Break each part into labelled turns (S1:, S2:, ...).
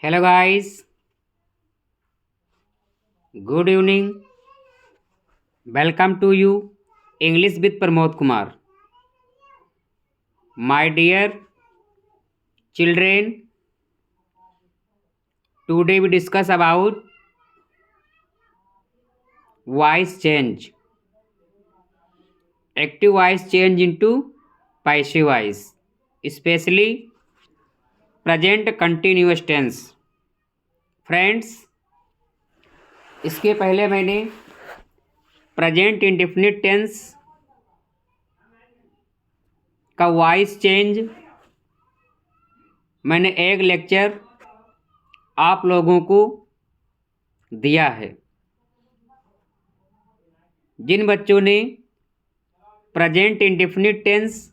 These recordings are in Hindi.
S1: Hello guys, good evening. Welcome to you English with Pramod Kumar. My dear children, today we discuss about voice change. Active voice change into passive voice, especially present continuous tense. Friends, इसके पहले मैंने प्रेजेंट इंडेफिनिट टेंस का वॉइस चेंज मैंने एक लेक्चर आप लोगों को दिया है। जिन बच्चों ने प्रेजेंट इंडेफिनिट टेंस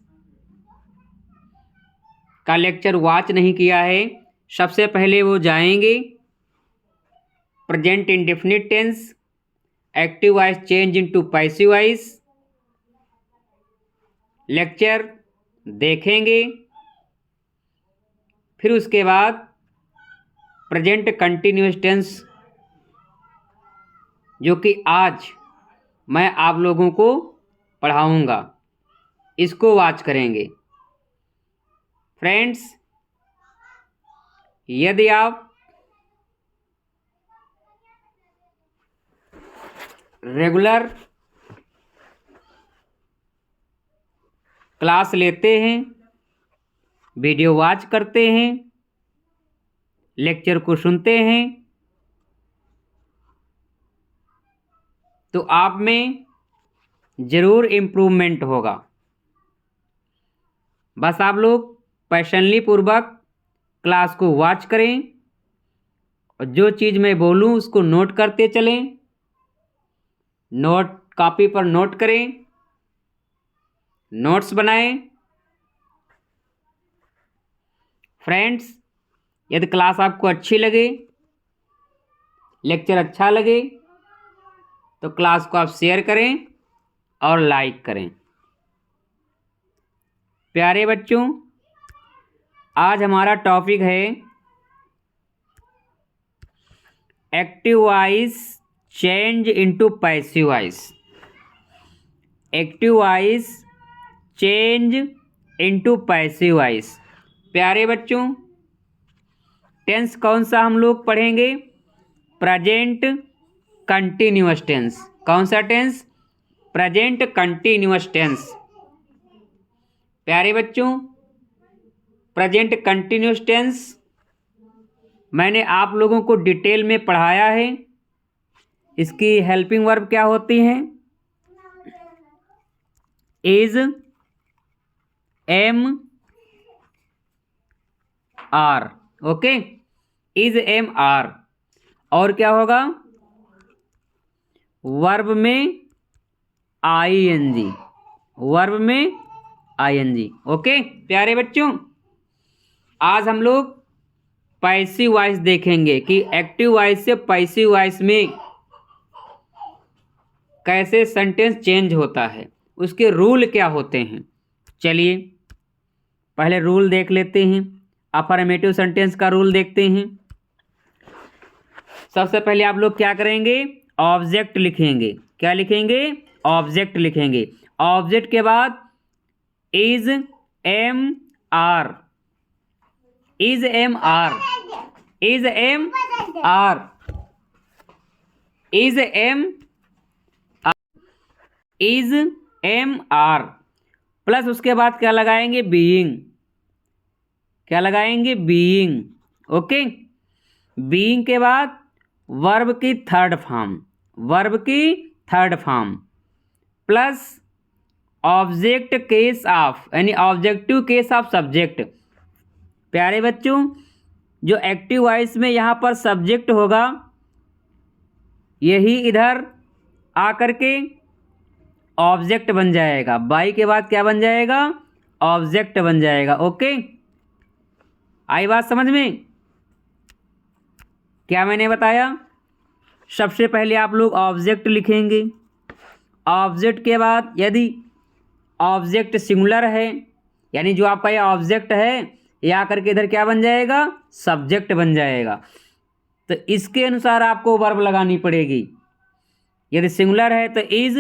S1: का लेक्चर वॉच नहीं किया है, सबसे पहले वो जाएंगे present indefinite tense active voice change into passive voice lecture देखेंगे। फिर उसके बाद प्रेजेंट कंटिन्यूअस टेंस जो कि आज मैं आप लोगों को पढ़ाऊंगा, इसको वॉच करेंगे। फ्रेंड्स, यदि आप रेगुलर क्लास लेते हैं, वीडियो वॉच करते हैं, लेक्चर को सुनते हैं, तो आप में ज़रूर इम्प्रूवमेंट होगा। बस आप लोग पैशनली पूर्वक क्लास को वॉच करें और जो चीज़ मैं बोलूं उसको नोट करते चलें। नोट कॉपी पर नोट करें, नोट्स बनाएं। फ्रेंड्स, यदि क्लास आपको अच्छी लगे, लेक्चर अच्छा लगे, तो क्लास को आप शेयर करें और लाइक करें। प्यारे बच्चों, आज हमारा टॉपिक है active voice change into passive voice. Active voice change into passive voice. प्यारे बच्चों, टेंस कौन सा हम लोग पढ़ेंगे? Present continuous tense. कौन सा टेंस? Present continuous tense. प्यारे बच्चों, प्रेजेंट कंटिन्यूअस टेंस मैंने आप लोगों को डिटेल में पढ़ाया है। इसकी हेल्पिंग वर्ब क्या होती हैं? Is, am, are. Okay, is, am, are. और क्या होगा? वर्ब में आई एन जी। वर्ब में आई एन जी। ओके प्यारे बच्चों, आज हम लोग पैसिव वॉइस देखेंगे कि एक्टिव वॉइस से पैसिव वॉइस में कैसे सेंटेंस चेंज होता है, उसके रूल क्या होते हैं। चलिए पहले रूल देख लेते हैं। अफर्मेटिव सेंटेंस का रूल देखते हैं। सबसे पहले आप लोग क्या करेंगे? ऑब्जेक्ट लिखेंगे। क्या लिखेंगे? ऑब्जेक्ट लिखेंगे। ऑब्जेक्ट के बाद is, am, are. Is, am, are. Is, am, are. Is, am, is, am, are plus उसके बाद क्या लगाएंगे? बीइंग। क्या लगाएंगे? बीइंग। ओके, बीइंग के बाद वर्ब की थर्ड फॉर्म। वर्ब की third form plus object case of, यानी ऑब्जेक्टिव केस ऑफ सब्जेक्ट। प्यारे बच्चों, जो एक्टिव वॉइस में यहाँ पर सब्जेक्ट होगा, यही इधर आकर के ऑब्जेक्ट बन जाएगा। बाई के बाद क्या बन जाएगा? ऑब्जेक्ट बन जाएगा। ओके, आई बात समझ में? क्या मैंने बताया? सबसे पहले आप लोग ऑब्जेक्ट लिखेंगे। ऑब्जेक्ट के बाद यदि ऑब्जेक्ट सिंगुलर है, यानी जो आपका ये ऑब्जेक्ट है ये आकर के इधर क्या बन जाएगा, सब्जेक्ट बन जाएगा। तो इसके अनुसार आपको वर्ब लगानी पड़ेगी। यदि सिंगुलर है तो इज,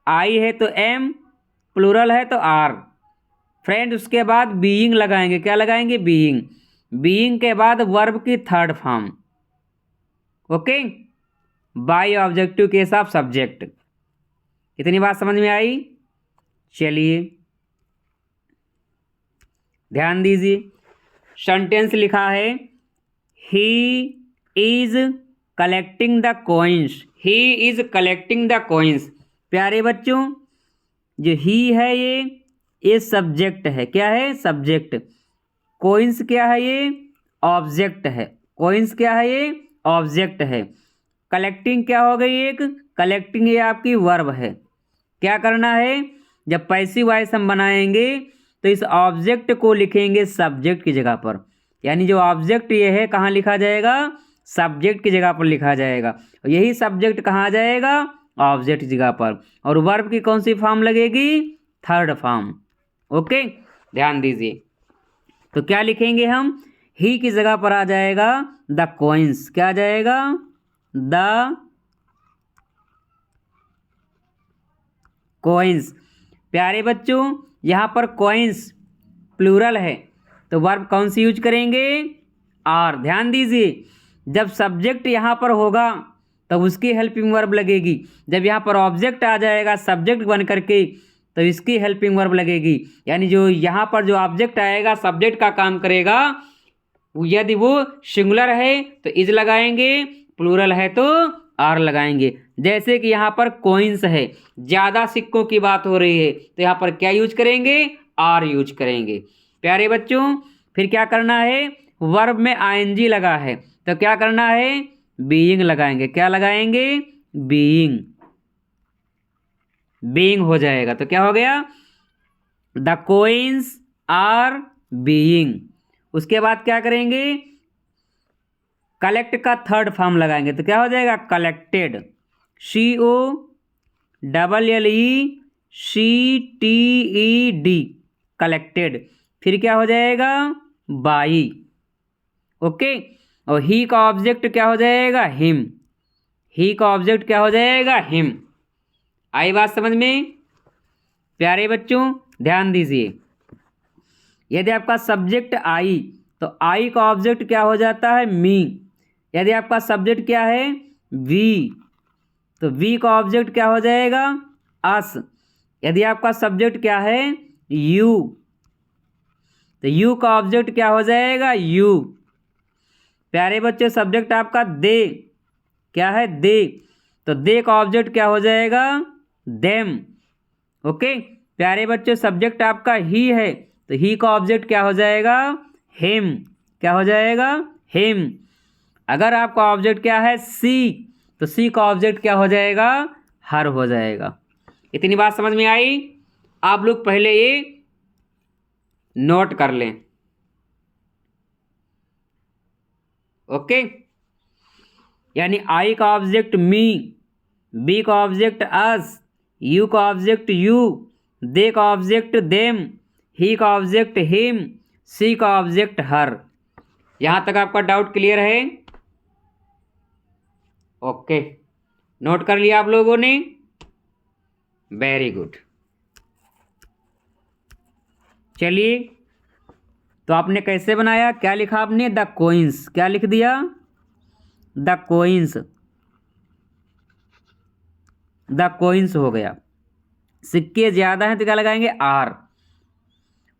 S1: आई है तो एम, प्लूरल है तो आर। फ्रेंड उसके बाद बीइंग लगाएंगे, क्या लगाएंगे, बीइंग। बीइंग के बाद वर्ब की third form, okay, bye objective के साथ सब्जेक्ट। इतनी बात समझ में आई। चलिए ध्यान दीजिए, सेंटेंस लिखा है he is collecting the coins. He is collecting the coins. प्यारे बच्चों, जो ही है ये सब्जेक्ट है। क्या है, सब्जेक्ट। कॉइन्स क्या है, ये ऑब्जेक्ट है। कॉइन्स क्या है, ये ऑब्जेक्ट है। कलेक्टिंग क्या हो गई, एक कलेक्टिंग ये आपकी वर्ब है। क्या करना है, जब पैसिव वॉइस हम बनाएंगे तो इस ऑब्जेक्ट को लिखेंगे सब्जेक्ट की जगह पर। यानी जो ऑब्जेक्ट ये है कहाँ लिखा जाएगा, सब्जेक्ट की जगह पर लिखा जाएगा। और यही सब्जेक्ट कहाँ जाएगा, ऑब्जेक्ट की जगह पर। और वर्ब की कौन सी फॉर्म लगेगी, थर्ड फॉर्म। ओके, ध्यान दीजिए। तो क्या लिखेंगे हम, ही की जगह पर आ जाएगा द कॉइन्स। क्या आ जाएगा, द कॉइन्स। प्यारे बच्चों, यहाँ पर कॉइन्स प्लूरल है तो वर्ब कौन सी यूज करेंगे, आर। ध्यान दीजिए, जब सब्जेक्ट यहाँ पर होगा तब उसकी हेल्पिंग वर्ब लगेगी। जब यहाँ पर ऑब्जेक्ट आ जाएगा सब्जेक्ट बन करके तो इसकी हेल्पिंग वर्ब लगेगी। यानी जो यहाँ पर जो ऑब्जेक्ट आएगा सब्जेक्ट का काम करेगा। यदि वो सिंगुलर है तो इज लगाएंगे, प्लूरल है तो आर लगाएंगे। जैसे कि यहाँ पर कॉइन्स है, ज़्यादा सिक्कों की बात हो रही है तो यहाँ पर क्या यूज करेंगे, आर यूज करेंगे। प्यारे बच्चों, फिर क्या करना है, वर्ब में आईएनजी लगा है तो क्या करना है, बीइंग लगाएंगे। क्या लगाएंगे, बीइंग। बीइंग हो जाएगा तो क्या हो गया, द कॉइन्स आर बीइंग। उसके बाद क्या करेंगे, कलेक्ट का थर्ड फॉर्म लगाएंगे तो क्या हो जाएगा, कलेक्टेड। COLLECTED, collected. फिर क्या हो जाएगा, बाई। ओके, और ही का ऑब्जेक्ट क्या हो जाएगा, हिम। ही का ऑब्जेक्ट क्या हो जाएगा, हिम। आई बात समझ में। प्यारे बच्चों ध्यान दीजिए, यदि आपका सब्जेक्ट आई तो आई का ऑब्जेक्ट क्या हो जाता है, मी। यदि आपका सब्जेक्ट क्या है, वी, तो वी का ऑब्जेक्ट क्या हो जाएगा, अस। यदि आपका सब्जेक्ट क्या है, यू, तो यू का ऑब्जेक्ट क्या हो जाएगा, यू। प्यारे बच्चे, सब्जेक्ट आपका दे, क्या है, दे, तो दे का ऑब्जेक्ट क्या हो जाएगा, देम। ओके, प्यारे बच्चे, सब्जेक्ट आपका ही है तो ही का ऑब्जेक्ट क्या हो जाएगा, हिम। क्या हो जाएगा, हिम। अगर आपका ऑब्जेक्ट क्या है, सी, तो सी का ऑब्जेक्ट क्या हो जाएगा, हर हो जाएगा। इतनी बात समझ में आई। आप लोग पहले ये नोट कर लें। ओके, यानी आई का ऑब्जेक्ट मी, बी का ऑब्जेक्ट अस, यू का ऑब्जेक्ट यू, दे का ऑब्जेक्ट देम, ही का ऑब्जेक्ट हिम, सी का ऑब्जेक्ट हर। यहां तक आपका डाउट क्लियर है, ओके, नोट कर लिया आप लोगों ने, वेरी गुड। चलिए, तो आपने कैसे बनाया, क्या लिखा आपने, द कॉइन्स। क्या लिख दिया, द कॉइन्स। द कॉइन्स हो गया। सिक्के ज़्यादा हैं तो क्या लगाएंगे, आर।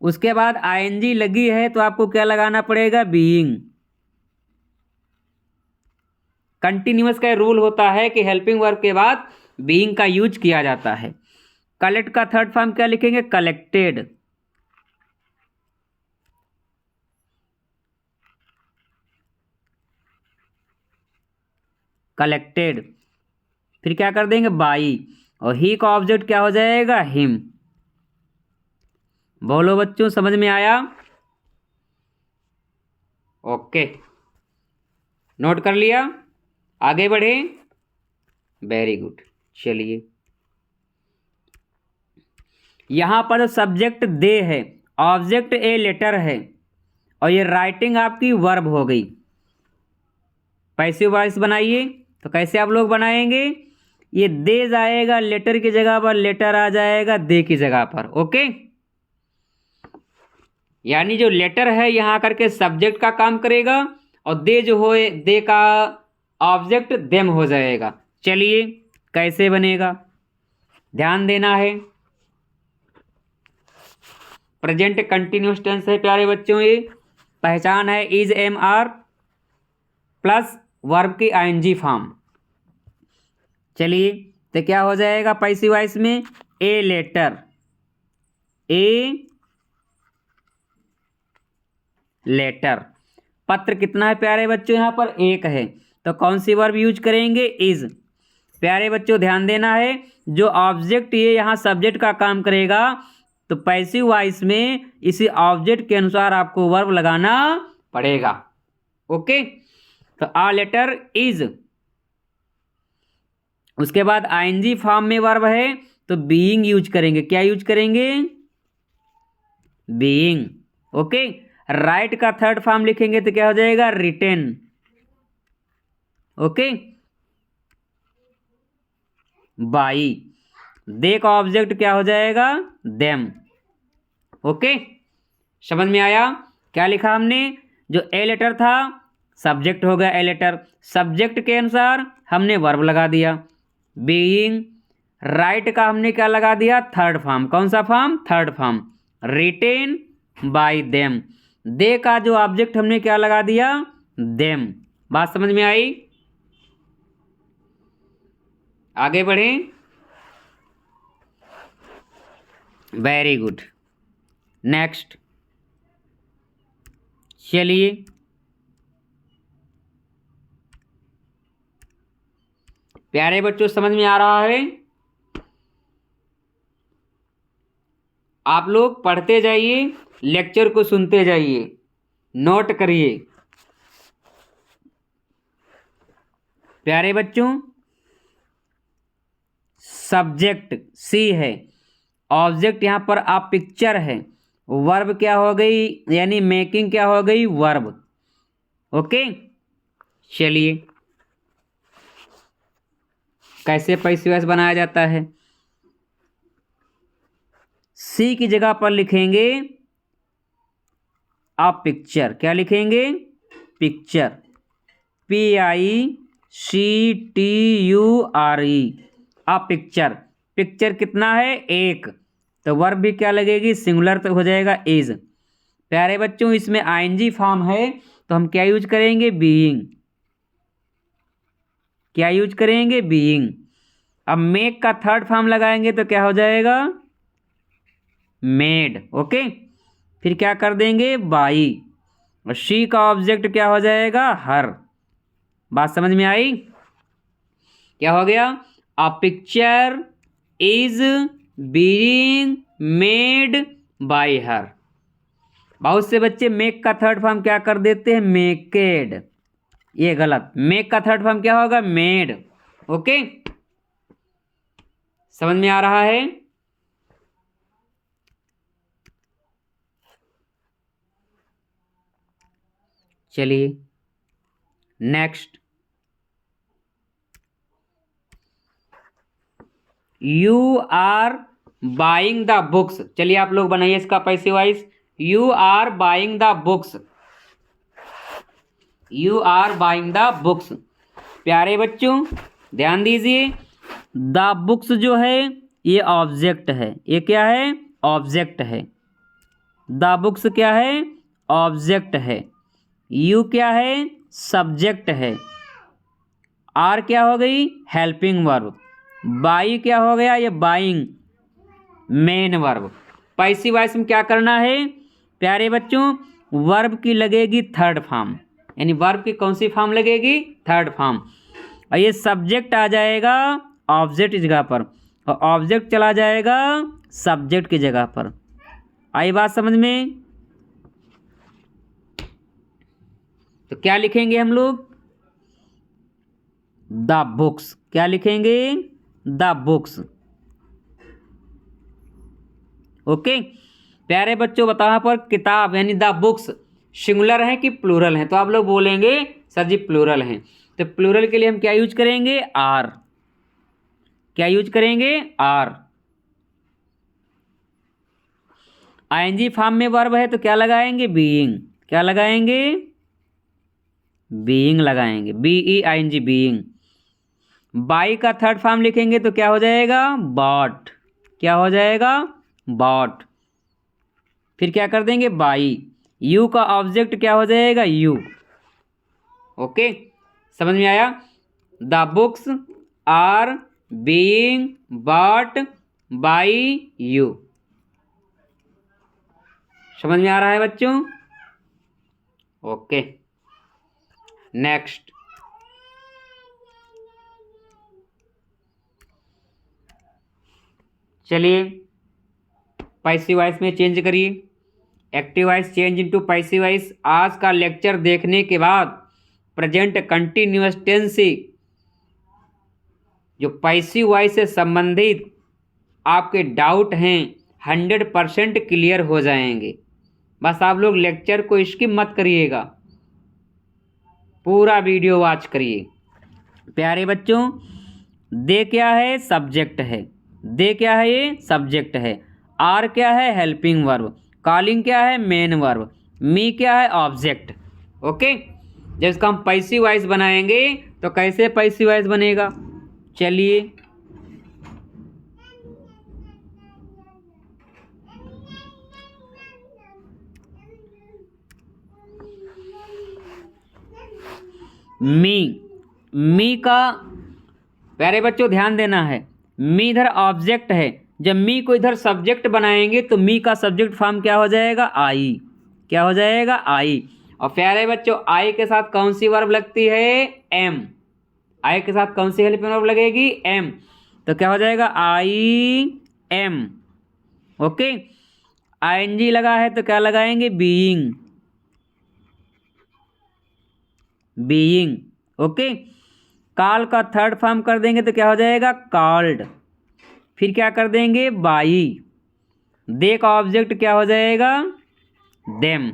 S1: उसके बाद आईएनजी लगी है तो आपको क्या लगाना पड़ेगा, बीइंग। कंटिन्यूअस का रूल होता है कि हेल्पिंग वर्ब के बाद बीइंग का यूज किया जाता है। कलेक्ट का थर्ड फॉर्म क्या लिखेंगे, कलेक्टेड। कलेक्टेड। फिर क्या कर देंगे, बाई, और ही का ऑब्जेक्ट क्या हो जाएगा, हिम। बोलो बच्चों, समझ में आया, ओके, नोट कर लिया, आगे बढ़े, वेरी गुड। चलिए, यहां पर सब्जेक्ट दे है, ऑब्जेक्ट ए लेटर है, और ये राइटिंग आपकी वर्ब हो गई। पैसिव वॉइस बनाइए तो कैसे आप लोग बनाएंगे, ये दे जाएगा लेटर की जगह पर, लेटर आ जाएगा दे की जगह पर। ओके, यानी जो लेटर है यहाँ करके सब्जेक्ट का काम करेगा और दे जो हो दे का ऑब्जेक्ट देम हो जाएगा। चलिए कैसे बनेगा, ध्यान देना है। प्रेजेंट कंटिन्यूअस टेंस है प्यारे बच्चों, ये पहचान है is am are plus verb की आईएनजी फॉर्म। चलिए तो क्या हो जाएगा पैसिव वॉइस में, ए लेटर, ए लेटर। पत्र कितना है प्यारे बच्चों, यहाँ पर एक है, तो कौन सी वर्ब यूज करेंगे, इज। प्यारे बच्चों ध्यान देना है, जो ऑब्जेक्ट ये यहाँ सब्जेक्ट का काम करेगा तो पैसिव वॉइस में इसी ऑब्जेक्ट के अनुसार आपको वर्ब लगाना पड़ेगा। ओके, तो आ लेटर इज, उसके बाद आईएनजी फॉर्म में वर्ब है तो बीइंग यूज करेंगे। क्या यूज करेंगे, बीइंग। ओके, राइट का थर्ड फॉर्म लिखेंगे तो क्या हो जाएगा, रिटेन। Okay, by. दे का ऑब्जेक्ट क्या हो जाएगा, देम। ओके, समझ में आया क्या लिखा हमने, जो ए लेटर था सब्जेक्ट हो गया ए लेटर, सब्जेक्ट के अनुसार हमने वर्ब लगा दिया बीइंग। राइट का हमने क्या लगा दिया, थर्ड फॉर्म। कौन सा form, third form, written by them. They का जो ऑब्जेक्ट हमने क्या लगा दिया, देम। बात समझ में आई, आगे बढ़ें। Very good, next. चलिए प्यारे बच्चों समझ में आ रहा है, आप लोग पढ़ते जाइए, लेक्चर को सुनते जाइए, नोट करिए। प्यारे बच्चों सब्जेक्ट सी है, ऑब्जेक्ट यहाँ पर आप पिक्चर है, वर्ब क्या हो गई, यानी मेकिंग क्या हो गई, वर्ब। ओके, चलिए कैसे पैसिव वॉइस बनाया जाता है। सी की जगह पर लिखेंगे आप पिक्चर। क्या लिखेंगे, पिक्चर, PICTURE। आप पिक्चर, पिक्चर कितना है, एक, तो वर्ब भी क्या लगेगी, सिंगुलर तो हो जाएगा इज। प्यारे बच्चों इसमें आईएनजी फॉर्म है तो हम क्या यूज करेंगे, बीइंग। क्या यूज करेंगे, बीइंग। अब मेक का थर्ड फॉर्म लगाएंगे तो क्या हो जाएगा, मेड। ओके, फिर क्या कर देंगे, बाई, और शी का ऑब्जेक्ट क्या हो जाएगा, हर। बात समझ में आई, क्या हो गया, a picture is being made bye हर। बहुत से बच्चे मेक का थर्ड फॉर्म क्या कर देते हैं, मेकेड, ये गलत। मेक का थर्ड फॉर्म क्या होगा, मेड। ओके, समझ में आ रहा है। चलिए next, you are buying the books. चलिए आप लोग बनाइए इसका passive voice, you are buying the books, you are buying the books. प्यारे बच्चों ध्यान दीजिए, द बुक्स जो है ये ऑब्जेक्ट है, ये क्या है, ऑब्जेक्ट है। द बुक्स क्या है, ऑब्जेक्ट है। यू क्या है, सब्जेक्ट है। आर क्या हो गई, हेल्पिंग वर्ब। बाई क्या हो गया, ये buying, main verb. Passive voice में क्या करना है प्यारे बच्चों, वर्ब की लगेगी थर्ड फॉर्म, यानी वर्ब की कौन सी फॉर्म लगेगी, थर्ड फॉर्म। और ये सब्जेक्ट आ जाएगा ऑब्जेक्ट की जगह पर, और ऑब्जेक्ट चला जाएगा सब्जेक्ट की जगह पर। आई बात समझ में। तो क्या लिखेंगे हम लोग, द बुक्स। क्या लिखेंगे, द बुक्स। ओके, प्यारे बच्चों बताओ पर किताब यानी द बुक्स सिंगुलर हैं कि प्लूरल हैं? तो आप लोग बोलेंगे सर जी प्लूरल हैं। तो प्लूरल के लिए हम क्या यूज करेंगे? आर। क्या यूज करेंगे? आर। आईएनजी फॉर्म में वर्ब है तो क्या लगाएंगे? बीइंग। क्या लगाएंगे? बीइंग लगाएंगे, BEING, बीइंग। बाई का थर्ड फॉर्म लिखेंगे तो क्या हो जाएगा? बॉट। क्या हो जाएगा? बॉट। फिर क्या कर देंगे? बाई। यू का ऑब्जेक्ट क्या हो जाएगा? यू। ओके, समझ में आया? The books are being bought by you. समझ में आ रहा है बच्चों? Okay, next. चलिए पैसिव वॉइस में चेंज करिए। Active voice change into passive voice. आज का लेक्चर देखने के बाद प्रेजेंट कंटिन्यूअस टेंस से जो पैसिव वॉइस से संबंधित आपके डाउट हैं 100% क्लियर हो जाएंगे। बस आप लोग लेक्चर को स्किप मत करिएगा, पूरा वीडियो वॉच करिए। प्यारे बच्चों, दे क्या है? सब्जेक्ट है। दे क्या है? ये सब्जेक्ट है। आर क्या है? Helping verb. कॉलिंग क्या है? Main verb. मी क्या है? ऑब्जेक्ट। ओके, जब इसका हम पैसिव वॉइस बनाएंगे तो कैसे पैसिव वॉइस बनेगा? चलिए मी का प्यारे बच्चों ध्यान देना है, मी इधर ऑब्जेक्ट है। जब मी को इधर सब्जेक्ट बनाएंगे तो मी का सब्जेक्ट फॉर्म क्या हो जाएगा? आई। क्या हो जाएगा? आई। और प्यारे बच्चों आई के साथ कौन सी वर्ब लगती है? एम। आई के साथ कौन सी हेल्पिंग वर्ब लगेगी? एम। तो क्या हो जाएगा? I am. ओके, आईएनजी लगा है तो क्या लगाएंगे? बीइंग। बीइंग। ओके, कॉल का थर्ड फॉर्म कर देंगे तो क्या हो जाएगा? कॉल्ड। फिर क्या कर देंगे? बाई। दे का ऑब्जेक्ट क्या हो जाएगा? देम।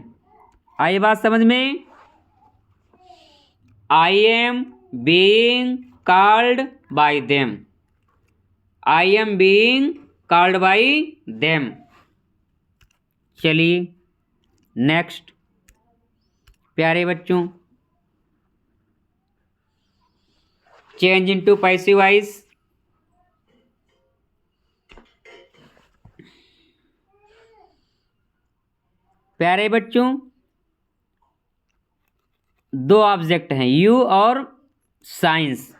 S1: आई बात समझ में? I am being called by them. I am being called by them. चलिए नेक्स्ट। प्यारे बच्चों, चेंज इनटू पैसिव वॉइस। प्यारे बच्चों, दो ऑब्जेक्ट हैं, यू और साइंस।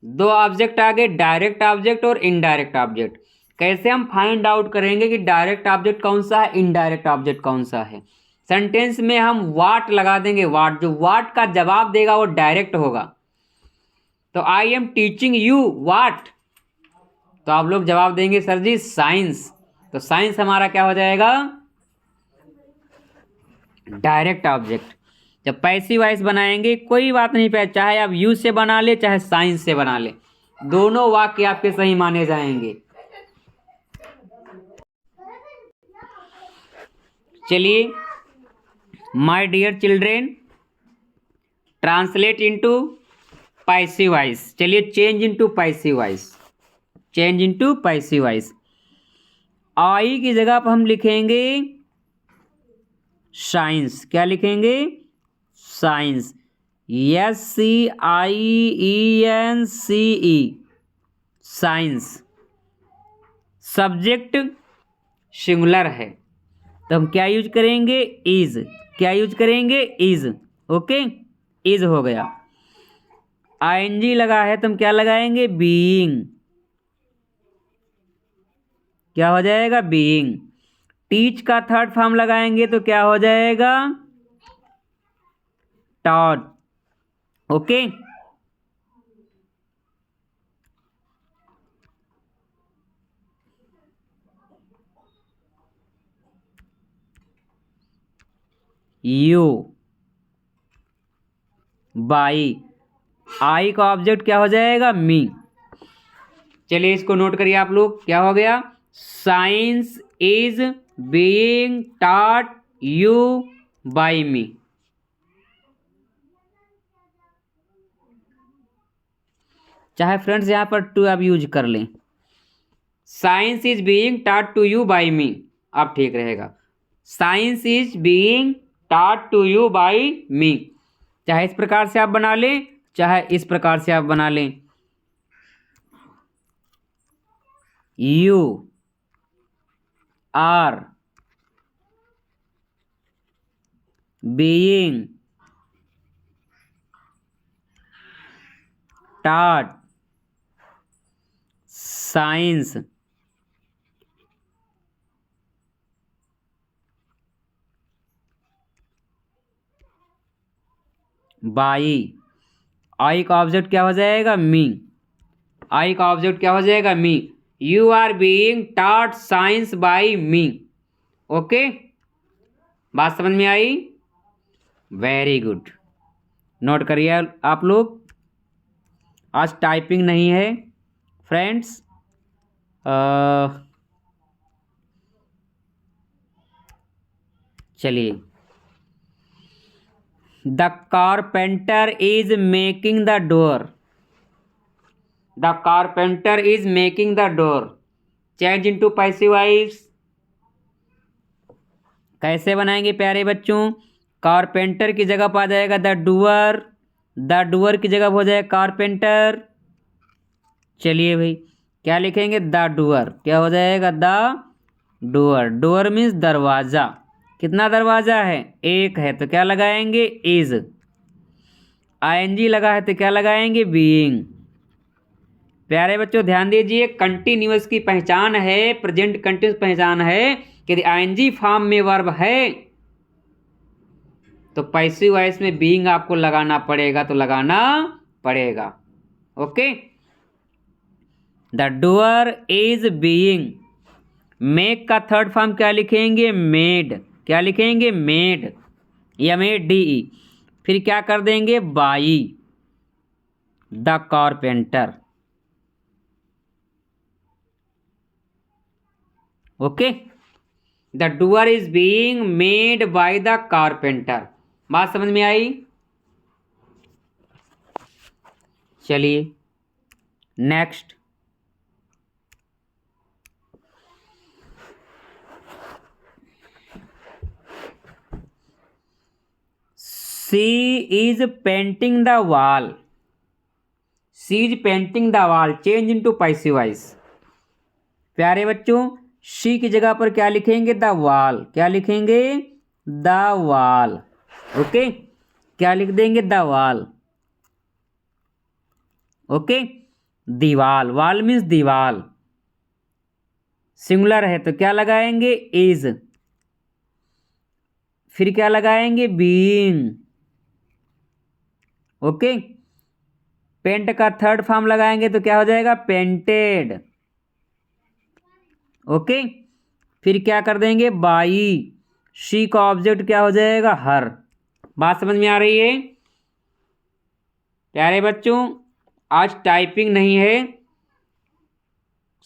S1: दो ऑब्जेक्ट आ गए, डायरेक्ट ऑब्जेक्ट और इनडायरेक्ट ऑब्जेक्ट। कैसे हम फाइंड आउट करेंगे कि डायरेक्ट ऑब्जेक्ट कौन सा है, इनडायरेक्ट ऑब्जेक्ट कौन सा है? सेंटेंस में हम वाट लगा देंगे। वाट, जो वाट का जवाब देगा वो डायरेक्ट होगा। तो आई एम टीचिंग यू वाट, तो आप लोग जवाब देंगे सर जी साइंस। तो साइंस हमारा क्या हो जाएगा? Direct object. जब पैसिव वॉइस बनाएंगे कोई बात नहीं पे, चाहे आप यू से बना ले चाहे साइंस से बना ले, दोनों वाक्य आपके सही माने जाएंगे। चलिए, my dear children, translate into passive voice. चलिए change into passive voice. Change into passive voice. I की जगह पर हम लिखेंगे साइंस। क्या लिखेंगे? Science. SCIENCE, science. Subject singular है तो हम क्या यूज करेंगे? इज। क्या यूज करेंगे? इज। ओके, इज हो गया। आईएनजी लगा है तो हम क्या लगाएंगे? बीइंग। क्या हो जाएगा? बीइंग। टीच का थर्ड फॉर्म लगाएंगे तो क्या हो जाएगा? Taught. Okay, you. By. I का ऑब्जेक्ट क्या हो जाएगा? मी। चलिए इसको नोट करिए आप लोग, क्या हो गया? Science is being taught you by me. चाहे फ्रेंड्स यहाँ पर टू आप यूज कर लें। Science is being taught to you by me, अब ठीक रहेगा। Science is being taught to you by me. चाहे इस प्रकार से आप बना लें, चाहे इस प्रकार से आप बना लें। You are being taught science by. I का ऑब्जेक्ट क्या हो जाएगा? मी। आई का ऑब्जेक्ट क्या हो जाएगा? Me. You are being taught science by me. Okay, बात समझ में आई? वेरी गुड, नोट करिए आप लोग। आज टाइपिंग नहीं है फ्रेंड्स। चलिए, the carpenter is making the door. The carpenter is making the door. Change into passive voice कैसे बनाएंगे प्यारे बच्चों? कारपेंटर की जगह पर आ जाएगा द डूअर, द डूअर की जगह हो जाएगा कारपेंटर। चलिए भाई, क्या लिखेंगे? The doer. क्या हो जाएगा? The door. डोअर मीन्स दरवाज़ा। कितना दरवाज़ा है? एक है, तो क्या लगाएंगे? इज। आईएनजी लगा है तो क्या लगाएंगे? बीइंग। प्यारे बच्चों ध्यान दीजिए, कंटिन्यूअस की पहचान है, प्रेजेंट कंटिन्यूअस पहचान है कि यदि आईएनजी फॉर्म में वर्ब है तो पैसिव वॉइस में बीइंग आपको लगाना पड़ेगा, तो लगाना पड़ेगा। Okay, the doer is being. Make का थर्ड फॉर्म क्या लिखेंगे? मेड। क्या लिखेंगे? Made, MADE। फिर क्या कर देंगे? By the carpenter. Okay, the doer is being made by the carpenter. बात समझ में आई? चलिए next. She is painting the wall. She is painting the wall. Change into passive voice. प्यारे बच्चों, शी की जगह पर क्या लिखेंगे? The wall. क्या लिखेंगे? The wall. ओके, क्या लिख देंगे? The wall. ओके, दीवाल। वॉल मीन्स दीवाल। सिंगुलर है तो क्या लगाएंगे? इज। फिर क्या लगाएंगे? बीइंग। ओके, पेंट का थर्ड फॉर्म लगाएंगे तो क्या हो जाएगा? पेंटेड। ओके, फिर क्या कर देंगे? बाई। शी का ऑब्जेक्ट क्या हो जाएगा? हर। बात समझ में आ रही है प्यारे बच्चों? आज टाइपिंग नहीं है,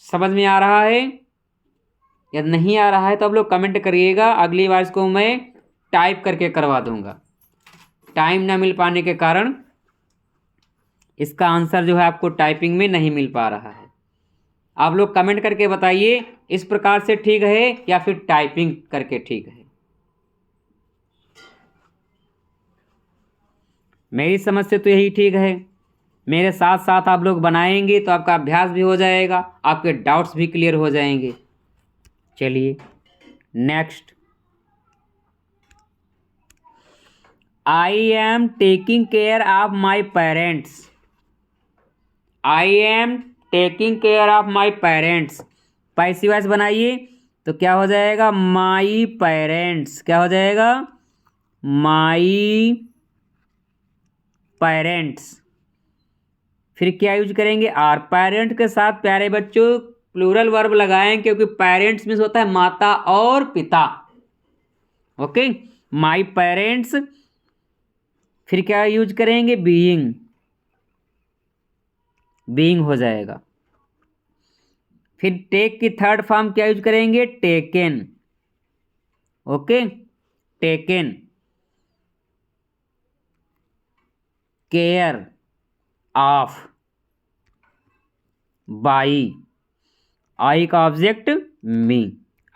S1: समझ में आ रहा है? यदि नहीं आ रहा है तो आप लोग कमेंट करिएगा, अगली बार इसको मैं टाइप करके करवा दूंगा। टाइम ना मिल पाने के कारण इसका आंसर जो है आपको टाइपिंग में नहीं मिल पा रहा है। आप लोग कमेंट करके बताइए इस प्रकार से ठीक है या फिर टाइपिंग करके ठीक है। मेरी समझ से तो यही ठीक है। मेरे साथ साथ आप लोग बनाएंगे तो आपका अभ्यास भी हो जाएगा, आपके डाउट्स भी क्लियर हो जाएंगे। चलिए next. I am taking care of my parents. I am taking care of my parents. Passive voice बनाइए तो क्या हो जाएगा? My parents. क्या हो जाएगा? My parents. फिर क्या यूज करेंगे? आर। पेरेंट के साथ प्यारे बच्चों प्लूरल वर्ब लगाएं, क्योंकि पेरेंट्स मीन्स होता है माता और पिता। Okay, my parents. फिर क्या यूज करेंगे? बीइंग। बीइंग हो जाएगा। फिर टेक की थर्ड फॉर्म क्या यूज करेंगे? Taken. Okay, taken. Care of, by, I का ऑब्जेक्ट मी।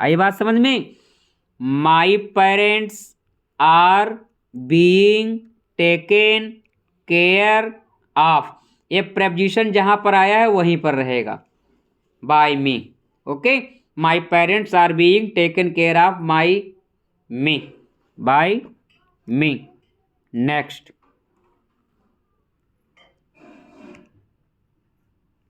S1: आई बात समझ में? My parents are being taken care of, ये प्रेपोजिशन जहां पर आया है वहीं पर रहेगा, by me. Okay, my parents are being taken care of my me, by me. Next,